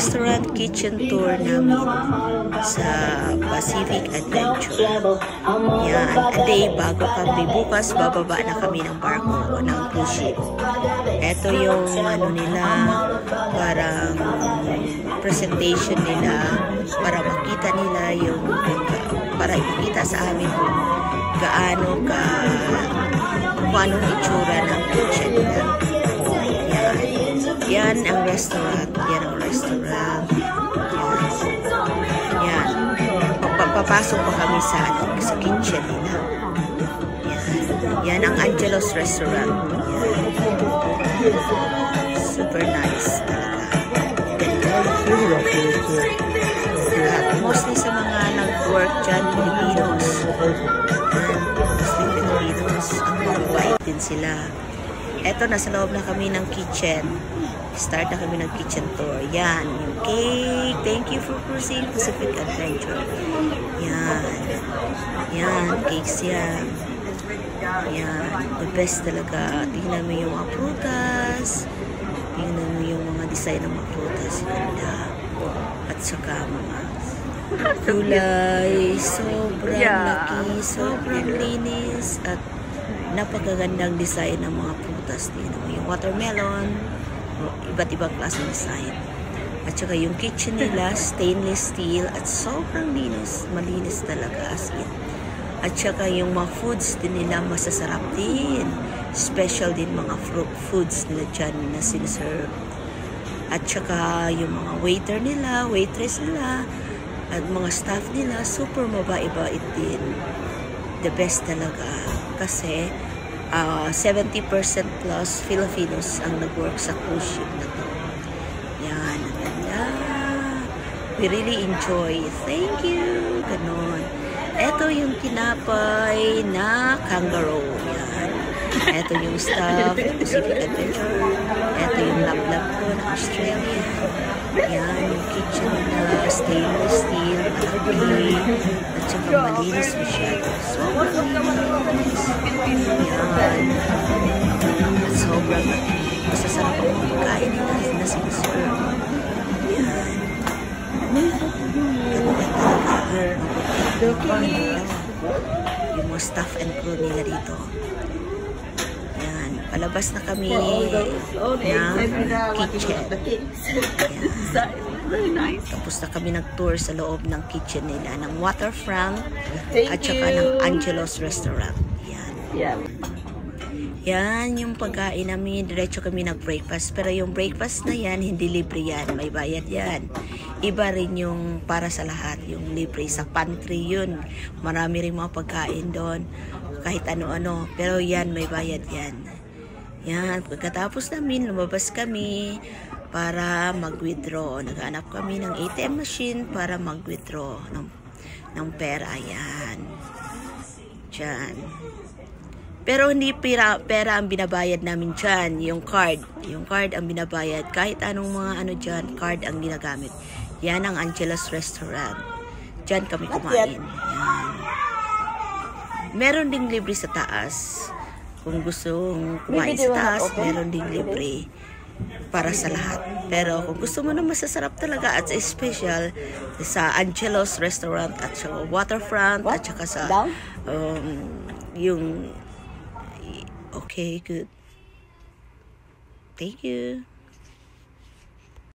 restaurant kitchen tour namin sa Pacific Adventure. Yan, a day bago kami bukas, bababa na kami ng barko o ng cruise ship. Ito yung ano nila, parang presentation nila para makita nila yung, para ipakita sa amin kung gaano ka, kung anong itsura ng kitchen nila. Yan ang restaurant. Yan ang restaurant. Yan. Papasok pa kami sa kitchen nila. Yan. Yan ang Angelo's Restaurant. Yan. Super nice talaga. Mostly sa mga nag-work dyan, Filipinos. Mostly Filipinos. Ang mababait din sila. Eto, nasa loob na kami ng kitchen. Start na kami ng kitchen tour. Yan, yung cake. Thank you for cruising Pacific Adventure. Yan. Yan, cakes yan. Yan, the best talaga. Tingnan mo yung mga prutas. Tingnan mo yung mga design ng mga prutas. Ganda. At saka mga kulay. Sobrang laki. Sobrang linis. At napakagandang design ng mga prutas. Tingnan mo yung watermelon. Iba't ibang klaseng design. At saka yung kitchen nila, stainless steel at sobrang linis. Malinis talaga as in. At saka yung mga foods din nila masasarap din. Special din mga foods nila dyan na siniserve. At saka yung mga waiter nila, waitress nila, at mga staff nila, super mabait din. The best talaga. Kasi 70% plus Filipinos ang nag-work sa cruise ship na to. Yan, ang ganda. We really enjoy. Thank you. Ganon. Ito yung tinapay na kangaroo. Yan. Ito yung stuff, Pacific Adventure. Ito yung lablab ko na Australia. Yan, yung kitchen na stainless steel, malaki, at saka malinis masyado. Sobrang malinis. Yan. At sobrang masasarap ang mga pagkain nila na siniserve. Yan. Ganda talaga. Yung mga staff and crew nila dito. Yan. Palabas na kami ng kitchen. Yan. Tapos na kami nag-tour sa loob ng kitchen nila, ng waterfront at saka ng Angelo's Restaurant. Yan. Yan yung pagkain namin. Diretso kami nag-breakfast. Pero yung breakfast na yan, hindi libre yan. May bayad yan. Iba rin yung para sa lahat. Yung libre sa pantry yun. Marami rin mga pagkain doon. Kahit ano-ano. Pero yan, may bayad yan. Yan. Pagkatapos namin, lumabas kami para mag-withdraw. Naghanap kami ng ATM machine para mag-withdraw ng pera. Yan. Diyan. Pero hindi pera ang binabayad namin dyan. Yung card. Yung card ang binabayad. Kahit anong mga ano dyan, card ang ginagamit. Yan ang Angelo's Restaurant. Dyan kami kumain. Yan. Meron ding libre sa taas. Kung gusto kumain sa taas, meron ding libre para sa lahat. Pero kung gusto mo na masasarap talaga at special sa Angelo's Restaurant at sa waterfront at saka sa yung okay, good. Thank you.